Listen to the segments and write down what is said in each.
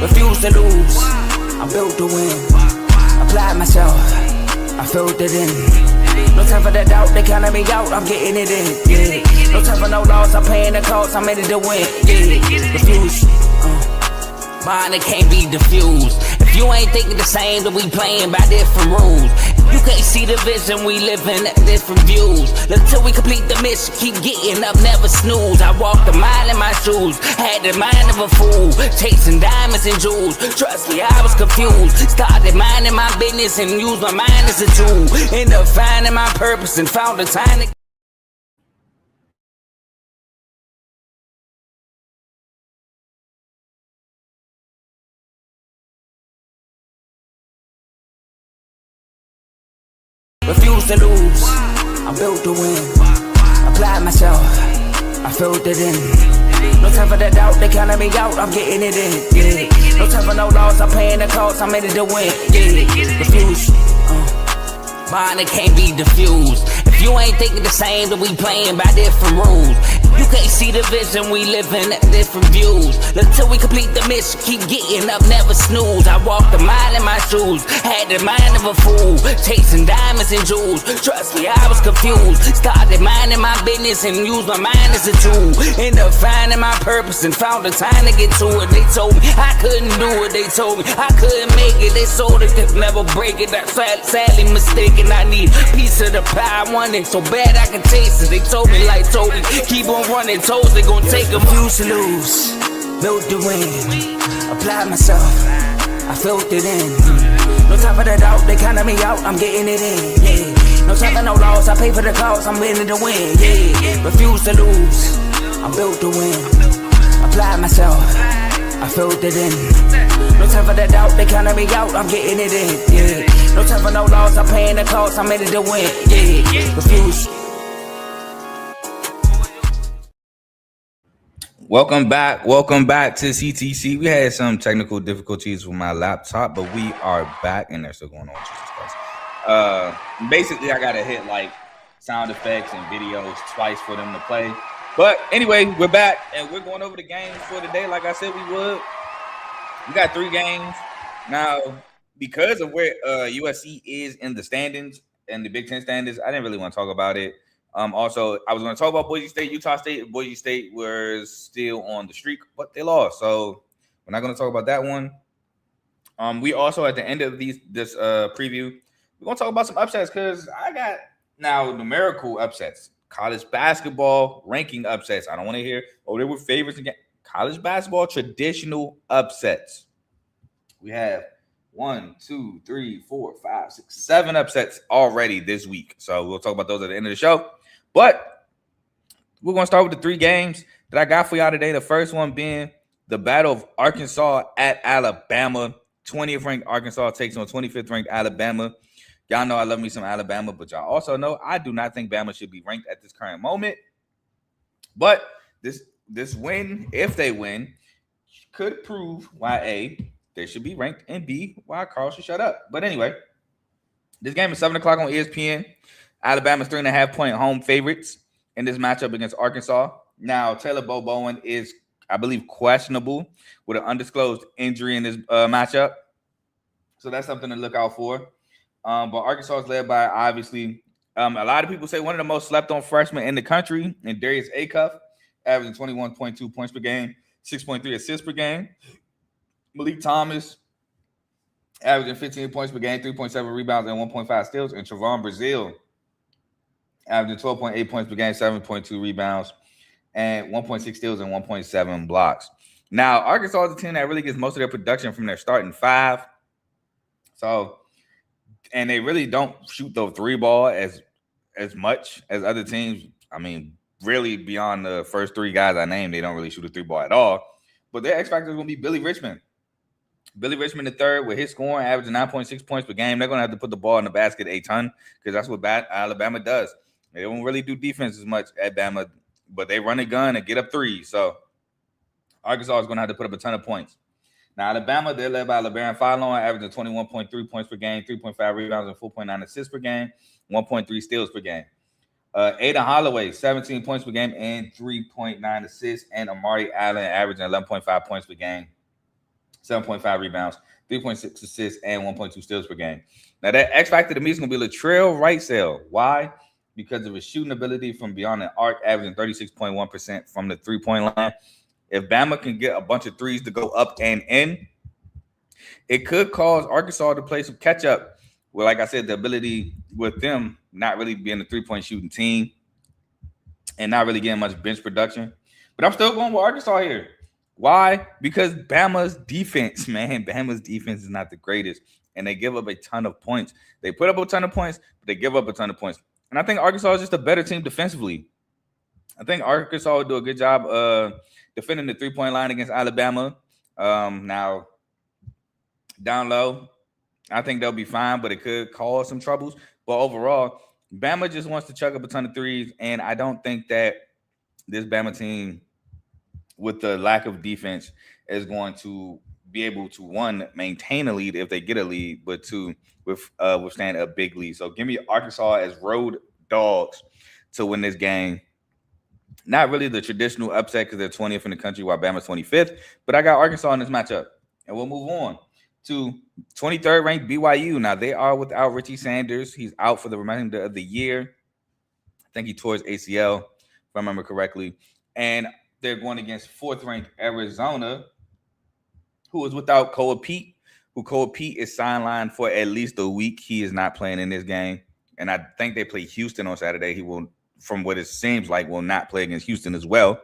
refuse to lose. I'm built to win. Applied myself, I filled it in. No time for the doubt, they counting me out, I'm getting it in. Yeah. No time for no loss, I'm paying the cost, I'm in it to win. Yeah. Refuse. Mine, it can't be diffused. If you ain't thinking the same, then we playing by different rules. You can't see the vision, we living at different views. Until we complete the mission, keep getting up, never snooze. I walked a mile in my shoes, had the mind of a fool, chasing diamonds and jewels. Trust me, I was confused. Started minding my business and used my mind as a tool. Ended up finding my purpose and found the time to refuse to lose. I'm built to win. Applied myself, I filled it in. No time for the doubt, they counting me out, I'm getting it in. Yeah. No time for no loss, I'm paying the cost, I'm in it to win. Yeah. Refuse. Mine, it can't be diffused. If you ain't thinking the same, then we playing by different rules. You can't see the vision, we living at different views. Until we complete the mission, keep getting up, never snooze. I walked a mile in my shoes, had the mind of a fool, chasing diamonds and jewels. Trust me, I was confused. Started minding my business and used my mind as a tool. Ended up finding my purpose and found the time to get to it. They told me I couldn't do it, they told me I couldn't make it. They sold it, could never break it. That's sadly mistaken. I need a piece of the pie, I want it so bad I can taste it. They told me like Toby, keep on running toes, they gon' take them. Refuse to lose, built to win. Applied myself, I filled it in. No time for the doubt, they counting me out, I'm getting it in. Yeah. No time for no loss, I pay for the cost, I'm winning to win. Yeah. Refuse to lose, I'm built to win. Applied myself, I filled it in. No time for the doubt, they counting me out, I'm getting it in. Yeah. No time for no loss, I'm paying the cost, I'm in it to win. Yeah. Refuse. Welcome back to CTC. We had some technical difficulties with my laptop, but we are back, and they're still going on. Jesus Christ. Basically, I gotta hit like sound effects and videos twice for them to play. But anyway, we're back, and we're going over the games for today. Like I said, we would. We got 3 games now because of where USC is in the standings and the Big Ten standings. I didn't really want to talk about it. Also, I was going to talk about Boise State, Utah State. Boise State was still on the streak, but they lost. So we're not going to talk about that one. We also, at the end of this preview, we're going to talk about some upsets because I got now numerical upsets, college basketball ranking upsets. I don't want to hear, they were favorites again. College basketball traditional upsets. We have 1, 2, 3, 4, 5, 6, 7 upsets already this week. So we'll talk about those at the end of the show. But we're going to start with the 3 games that I got for y'all today. The first one being the Battle of Arkansas at Alabama. 20th ranked Arkansas takes on 25th ranked Alabama. Y'all know I love me some Alabama, but y'all also know I do not think Bama should be ranked at this current moment. But this win, if they win, could prove why A, they should be ranked, and B, why Carl should shut up. But anyway, this game is 7 o'clock on ESPN. Alabama's 3.5-point home favorites in this matchup against Arkansas. Now, Taylor Bowen is, I believe, questionable with an undisclosed injury in this matchup. So that's something to look out for. But Arkansas is led by, obviously, a lot of people say one of the most slept-on freshmen in the country, and Darius Acuff, averaging 21.2 points per game, 6.3 assists per game. Malik Thomas, averaging 15 points per game, 3.7 rebounds, and 1.5 steals. And Trevon Brazile, averaging 12.8 points per game, 7.2 rebounds, and 1.6 steals and 1.7 blocks. Now, Arkansas is a team that really gets most of their production from their starting 5. So, and they really don't shoot the 3 ball as much as other teams. I mean, really beyond the first 3 guys I named, they don't really shoot a 3 ball at all. But their X factor is going to be Billy Richmond. Billy Richmond III with his scoring, averaging 9.6 points per game. They're going to have to put the ball in the basket a ton because that's what Alabama does. They don't really do defense as much at Bama, but they run a gun and get up 3. So Arkansas is going to have to put up a ton of points. Now, Alabama, they're led by LeBaron Fallon, averaging 21.3 points per game, 3.5 rebounds, and 4.9 assists per game, 1.3 steals per game. Aiden Holloway, 17 points per game and 3.9 assists. And Amari Allen averaging 11.5 points per game 7.5 rebounds, 3.6 assists, and 1.2 steals per game. Now, that X factor to me is going to be Latrell Wrightsell. Why? Because of his shooting ability from beyond the arc, averaging 36.1% from the three-point line. If Bama can get a bunch of threes to go up and in, it could cause Arkansas to play some catch-up. Well, like I said, the ability with them not really being a three-point shooting team and not really getting much bench production. But I'm still going with Arkansas here. Why? Because Bama's defense, man, Bama's defense is not the greatest, and they give up a ton of points. They put up a ton of points, but they give up a ton of points. And I think Arkansas is just a better team defensively. I think Arkansas would do a good job defending the three-point line against Alabama. Now, down low, I think they'll be fine, but it could cause some troubles. But overall, Bama just wants to chuck up a ton of threes, and I don't think that this Bama team, with the lack of defense, is going to be able to, one, maintain a lead if they get a lead, but two, withstand a big lead. So give me Arkansas as road dogs to win this game. Not really the traditional upset because they're 20th in the country while Bama's 25th, but I got Arkansas in this matchup. And we'll move on to 23rd ranked BYU. Now, they are without Richie Sanders. He's out for the remainder of the year. I think he tore his ACL, if I remember correctly. And they're going against 4th ranked Arizona, who is without Koa Pete, who Koa Pete is sidelined for at least a week. He is not playing in this game. And I think they play Houston on Saturday. He will, from what it seems like, will not play against Houston as well.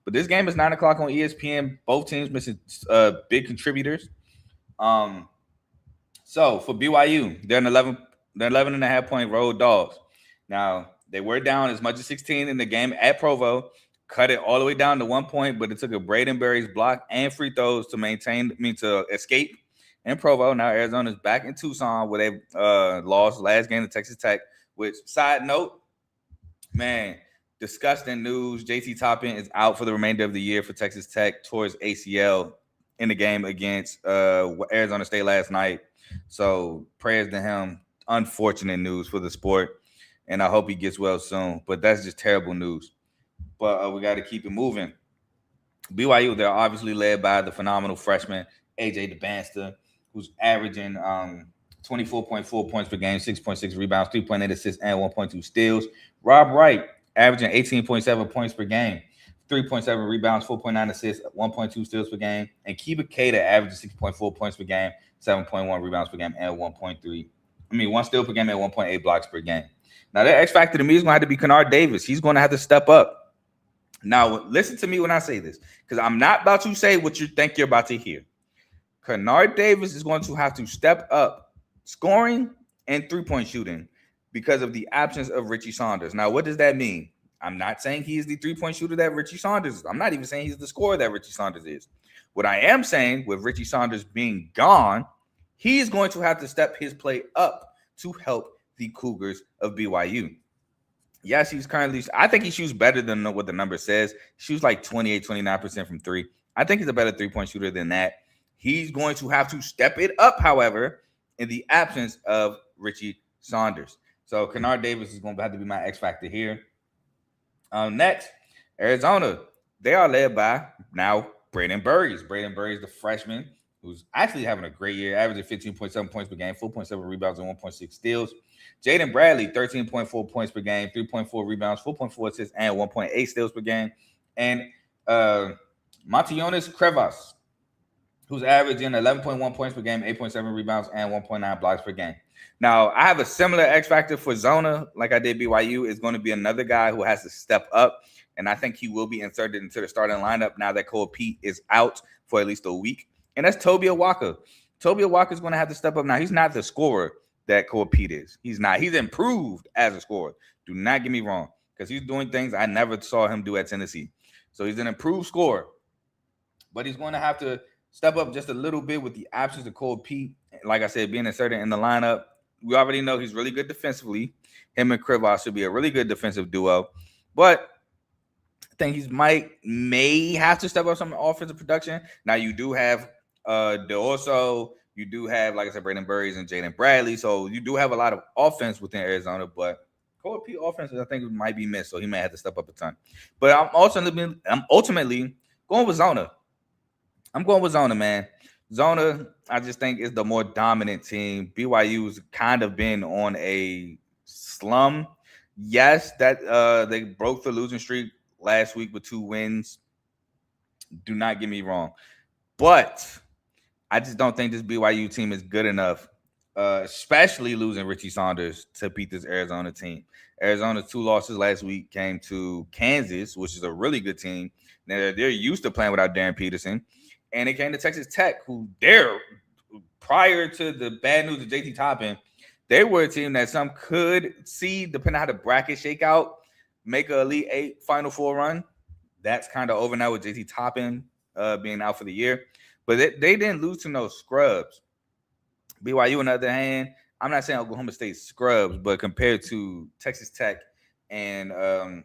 But this game is 9 o'clock on ESPN. Both teams missing big contributors. So for BYU, they're 11.5 point road dogs. Now, they were down as much as 16 in the game at Provo, cut it all the way down to 1 point, but it took a Braden Berry's block and free throws to escape in Provo. Now Arizona's back in Tucson where they lost last game to Texas Tech, which, side note, man, disgusting news. JT Toppin is out for the remainder of the year for Texas Tech towards ACL in the game against Arizona State last night. So prayers to him. Unfortunate news for the sport, and I hope he gets well soon. But that's just terrible news. But we got to keep it moving. BYU, they're obviously led by the phenomenal freshman, AJ DeBanster, who's averaging 24.4 points per game, 6.6 rebounds, 3.8 assists, and 1.2 steals. Rob Wright, averaging 18.7 points per game, 3.7 rebounds, 4.9 assists, 1.2 steals per game. And Kiba Keita averaging 6.4 points per game, 7.1 rebounds per game, and 1 steal per game and 1.8 blocks per game. Now, the X factor to me is going to have to be Kennard Davis. He's going to have to step up. Now, listen to me when I say this, because I'm not about to say what you think you're about to hear. Kennard Davis is going to have to step up scoring and three-point shooting because of the absence of Richie Saunders. Now, what does that mean? I'm not saying he is the three-point shooter that Richie Saunders is. I'm not even saying he's the scorer that Richie Saunders is. What I am saying, with Richie Saunders being gone, he's going to have to step his play up to help the Cougars of BYU. Yes, I think he shoots better than what the number says. He shoots like 28, 29% from three. I think he's a better three-point shooter than that. He's going to have to step it up, however, in the absence of Richie Saunders. So Kennard Davis is going to have to be my X factor here. Next, Arizona. They are led by now Braden Berries. Braden Berries, the freshman, who's actually having a great year, averaging 15.7 points per game, 4.7 rebounds, and 1.6 steals. Jaden Bradley, 13.4 points per game, 3.4 rebounds, 4.4 assists, and 1.8 steals per game. And Montionis Krevas, who's averaging 11.1 points per game, 8.7 rebounds, and 1.9 blocks per game. Now, I have a similar X factor for Zona, like I did BYU. Is going to be another guy who has to step up, and I think he will be inserted into the starting lineup now that Cole Pete is out for at least a week. And that's Toby Awaka. Toby Awaka is going to have to step up. Now, he's not the scorer that Cole Pete is. He's not. He's improved as a scorer. Do not get me wrong, because he's doing things I never saw him do at Tennessee. So he's an improved scorer, but he's going to have to step up just a little bit with the absence of Cole Pete. Like I said, being inserted in the lineup. We already know he's really good defensively. Him and Krivas should be a really good defensive duo. But I think he may have to step up some offensive production. Now, you do have DeOrso. You do have, like I said, Braden Berries and Jaden Bradley. So you do have a lot of offense within Arizona. But Cole Pete offense, I think, might be missed. So he may have to step up a ton. But I'm ultimately going with Zona. I'm going with Zona, man. Zona, I just think, is the more dominant team. BYU's kind of been on a slum. Yes, that they broke the losing streak last week with 2 wins. Do not get me wrong. But I just don't think this BYU team is good enough, especially losing Richie Saunders, to beat this Arizona team. Arizona's 2 losses last week came to Kansas, which is a really good team. They're used to playing without Darren Peterson. And they came to Texas Tech, who prior to the bad news of JT Toppin, they were a team that some could see, depending on how the bracket shake out, make an Elite 8 Final Four run. That's kind of over now with JT Toppin being out for the year. But they didn't lose to no scrubs. BYU, on the other hand, I'm not saying Oklahoma State scrubs, but compared to Texas Tech and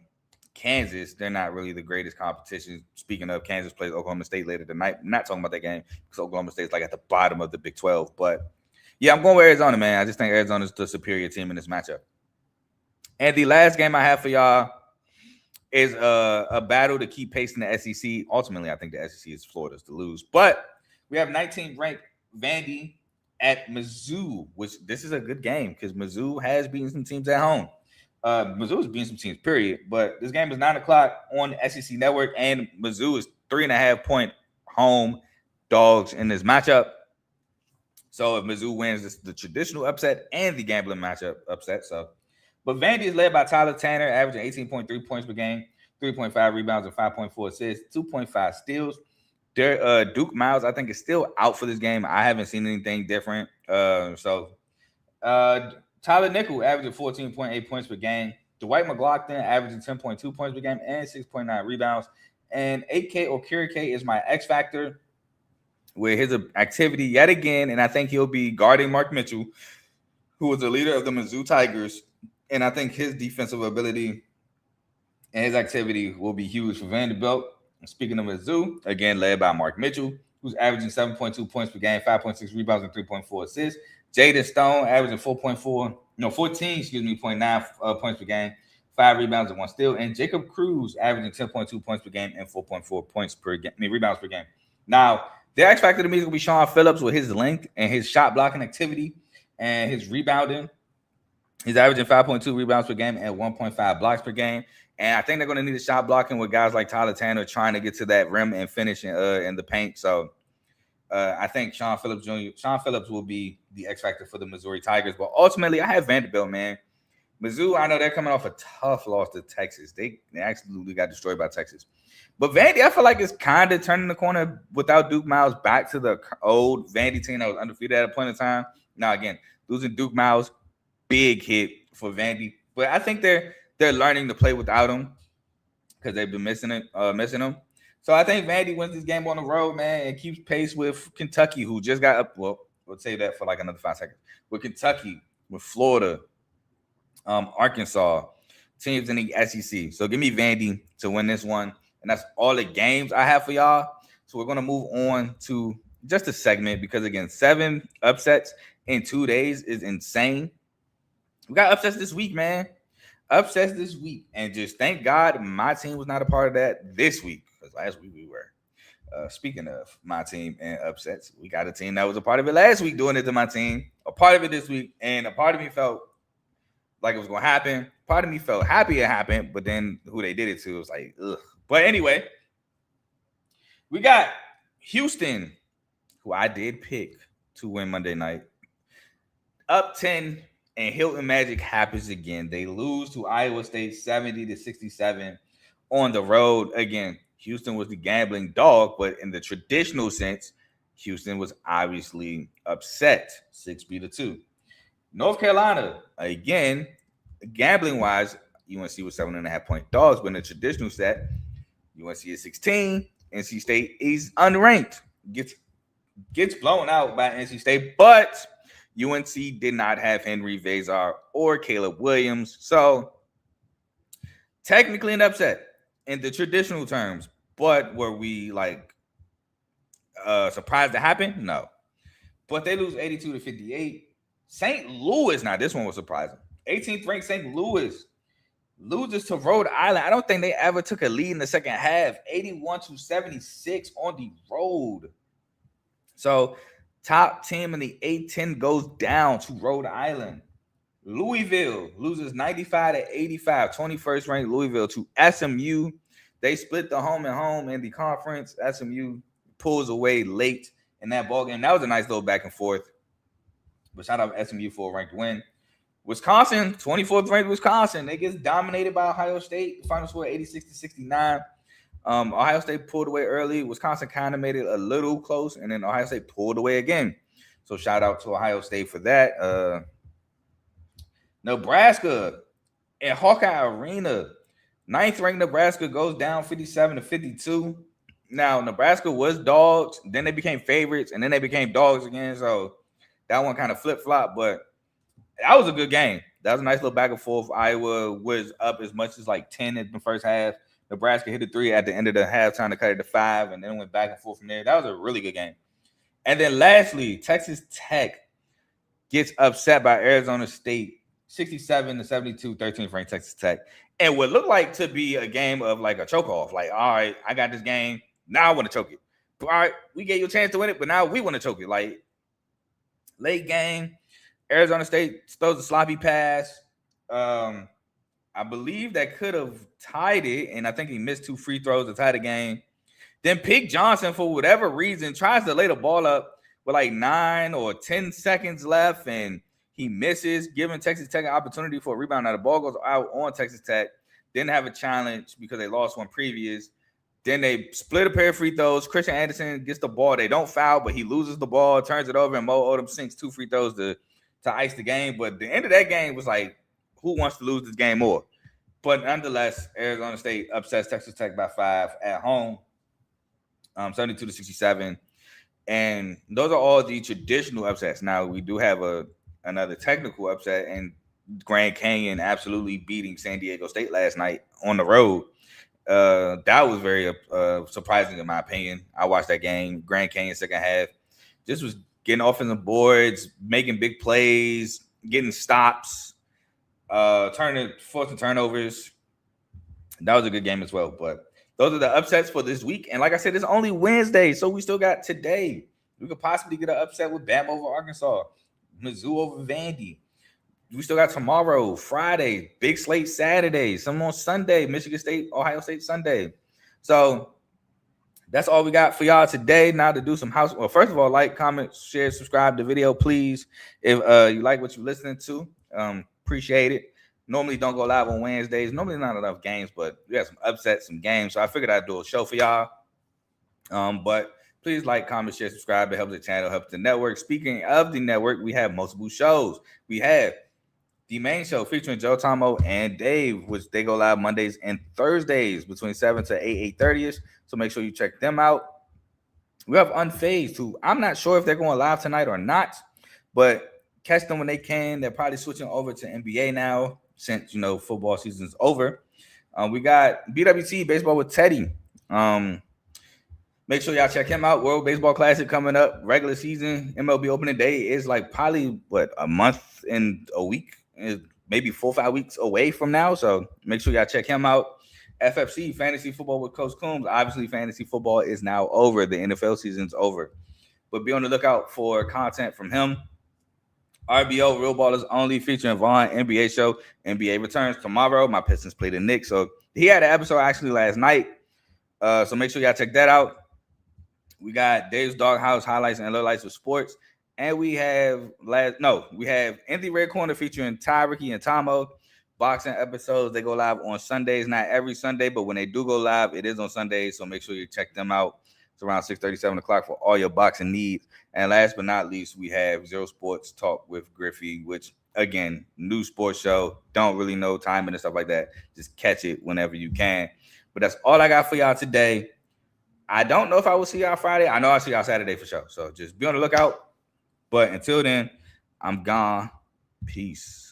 Kansas, they're not really the greatest competition. Speaking of, Kansas plays Oklahoma State later tonight. I'm not talking about that game because Oklahoma State is like at the bottom of the Big 12. But yeah, I'm going with Arizona, man. I just think Arizona's the superior team in this matchup. And the last game I have for y'all is a battle to keep pace in the SEC. Ultimately, I think the SEC is Florida's to lose. But we have 19th ranked Vandy at Mizzou, which this is a good game because Mizzou has beaten some teams at home. Mizzou has beaten some teams, period. But this game is 9 o'clock on the SEC Network, and Mizzou is 3.5-point home dogs in this matchup. So if Mizzou wins, it's the traditional upset and the gambling matchup upset. But Vandy is led by Tyler Tanner, averaging 18.3 points per game, 3.5 rebounds, and 5.4 assists, 2.5 steals. Duke Miles, I think, is still out for this game. I haven't seen anything different. Tyler Nickel averaging 14.8 points per game. Dwight McLaughlin averaging 10.2 points per game and 6.9 rebounds. And 8K Okirike is my X factor with his activity yet again. And I think he'll be guarding Mark Mitchell, who was the leader of the Mizzou Tigers. And I think his defensive ability and his activity will be huge for Vanderbilt. Speaking of Mizzou, again, led by Mark Mitchell, who's averaging 7.2 points per game, 5.6 rebounds, and 3.4 assists. Jaden Stone averaging 14.9 points per game, 5 rebounds, and 1 steal. And Jacob Cruz averaging 10.2 points per game and 4.4 points per game, rebounds per game. Now, the X factor to me is going to be Sean Phillips with his length and his shot blocking activity and his rebounding. He's averaging 5.2 rebounds per game and 1.5 blocks per game. And I think they're going to need a shot blocking with guys like Tyler Tanner trying to get to that rim and finish in the paint. So I think Sean Phillips will be the X factor for the Missouri Tigers. But ultimately, I have Vanderbilt, man. Mizzou, I know they're coming off a tough loss to Texas. They absolutely got destroyed by Texas. But Vandy, I feel like it's kind of turning the corner without Duke Miles back to the old Vandy team that was undefeated at a point in time. Now, again, losing Duke Miles, big hit for Vandy. But I think they're learning to play without him because they've been missing him. So I think Vandy wins this game on the road, man, and keeps pace with Kentucky, who just got up. Well, we'll say that for like another 5 seconds. With Kentucky, with Florida, Arkansas, teams in the SEC. So give me Vandy to win this one. And that's all the games I have for y'all. So we're going to move on to just a segment because, again, 7 upsets in 2 days is insane. We got upsets this week, man. Upsets this week. And just thank God my team was not a part of that this week. Because last week we were. Speaking of my team and upsets, we got a team that was a part of it last week doing it to my team. A part of it this week. And a part of me felt like it was going to happen. Part of me felt happy it happened. But then who they did it to was like, ugh. But anyway, we got Houston, who I did pick to win Monday night. Up 10. And Hilton Magic happens again. They lose to Iowa State 70-67 on the road. Again, Houston was the gambling dog, but in the traditional sense, Houston was obviously upset 6-2. North Carolina, again, gambling-wise, UNC was 7.5-point dogs, but in the traditional set, UNC is 16. NC State is unranked. Gets blown out by NC State, but UNC did not have Henry Vezar or Caleb Williams. So technically an upset in the traditional terms, but were we like surprised to happen? No. But they lose 82-58. St. Louis, now this one was surprising. 18th ranked St. Louis loses to Rhode Island. I don't think they ever took a lead in the second half. 81-76 on the road. So, top team in the A10 goes down to Rhode Island. Louisville loses 95-85, 21st ranked Louisville to SMU. They split the home and home in the conference. SMU pulls away late in that ball game. That was a nice little back and forth. But shout out SMU for a ranked win. Wisconsin, 24th ranked Wisconsin. They get dominated by Ohio State. The final score 86-69. Ohio State pulled away early. Wisconsin kind of made it a little close, and then Ohio State pulled away again. So shout out to Ohio State for that. Nebraska at Hawkeye Arena. 9th ranked Nebraska goes down 57-52. Now, Nebraska was dogs, then they became favorites, and then they became dogs again. So that one kind of flip-flop, but that was a good game. That was a nice little back and forth. Iowa was up as much as like 10 in the first half. Nebraska hit a 3 at the end of the halftime to cut it to 5, and then went back and forth from there. That was a really good game. And then lastly, Texas Tech gets upset by Arizona State, 67-72, 13th ranked Texas Tech. And what looked like to be a game of like a choke-off. Like, all right, I got this game. Now I want to choke it. All right, we gave you a chance to win it, but now we want to choke it. Like, late game, Arizona State throws a sloppy pass. I believe that could have tied it, and I think he missed 2 free throws to tie the game. Then Pete Johnson, for whatever reason, tries to lay the ball up with like 9 or 10 seconds left, and he misses, giving Texas Tech an opportunity for a rebound. Now the ball goes out on Texas Tech. Didn't have a challenge because they lost one previous. Then they split a pair of free throws. Christian Anderson gets the ball. They don't foul, but he loses the ball, turns it over, and Mo Odom sinks 2 free throws to ice the game. But the end of that game was like, who wants to lose this game more? But nonetheless, Arizona State upsets Texas Tech by 5 at home, 72-67. And those are all the traditional upsets. Now, we do have another technical upset, and Grand Canyon absolutely beating San Diego State last night on the road. That was very surprising in my opinion. I watched that game. Grand Canyon second half just was getting offensive boards, making big plays, getting stops, forcing turnovers. That was a good game as well. But those are the upsets for this week. And like I said, it's only Wednesday, so we still got today. We could possibly get an upset with Bama over Arkansas, Mizzou over Vandy. We still got tomorrow, Friday, big slate Saturday, some on Sunday, Michigan State, Ohio State Sunday. So that's all we got for y'all today. Now to do some house. Well, first of all, like, comment, share, subscribe to the video, please. If you like what you're listening to, appreciate it. Normally don't go live on Wednesdays. Normally not enough games, but we got some upsets, some games. So I figured I'd do a show for y'all. But please like, comment, share, subscribe. It helps the channel, helps the network. Speaking of the network, we have multiple shows. We have the main show featuring Joe Tomo and Dave, which they go live Mondays and Thursdays between 7 to 8:30ish. So make sure you check them out. We have Unfazed, who I'm not sure if they're going live tonight or not, but catch them when they can. They're probably switching over to NBA now since, football season's over. We got BWT, Baseball with Teddy. Make sure y'all check him out. World Baseball Classic coming up. Regular season, MLB opening day is like probably, a month and a week, maybe 4 or 5 weeks away from now. So make sure y'all check him out. FFC, Fantasy Football with Coach Coombs. Obviously, fantasy football is now over. The NFL season's over. But be on the lookout for content from him. RBO, Real Ballers Only, featuring Vaughn, NBA show. NBA returns tomorrow. My Pistons play the Knicks. So he had an episode actually last night. So make sure y'all check that out. We got Dave's Doghouse highlights and lowlights of sports. And we have In the Red Corner featuring Ty, Ricky, and Tomo. Boxing episodes. They go live on Sundays. Not every Sunday, but when they do go live, it is on Sundays. So make sure you check them out. It's around 6:30, 7 o'clock for all your boxing needs. And last but not least, we have Zero Sports Talk with Griffey, which, again, new sports show. Don't really know timing and stuff like that. Just catch it whenever you can. But that's all I got for y'all today. I don't know if I will see y'all Friday. I know I'll see y'all Saturday for sure. So just be on the lookout. But until then, I'm gone. Peace.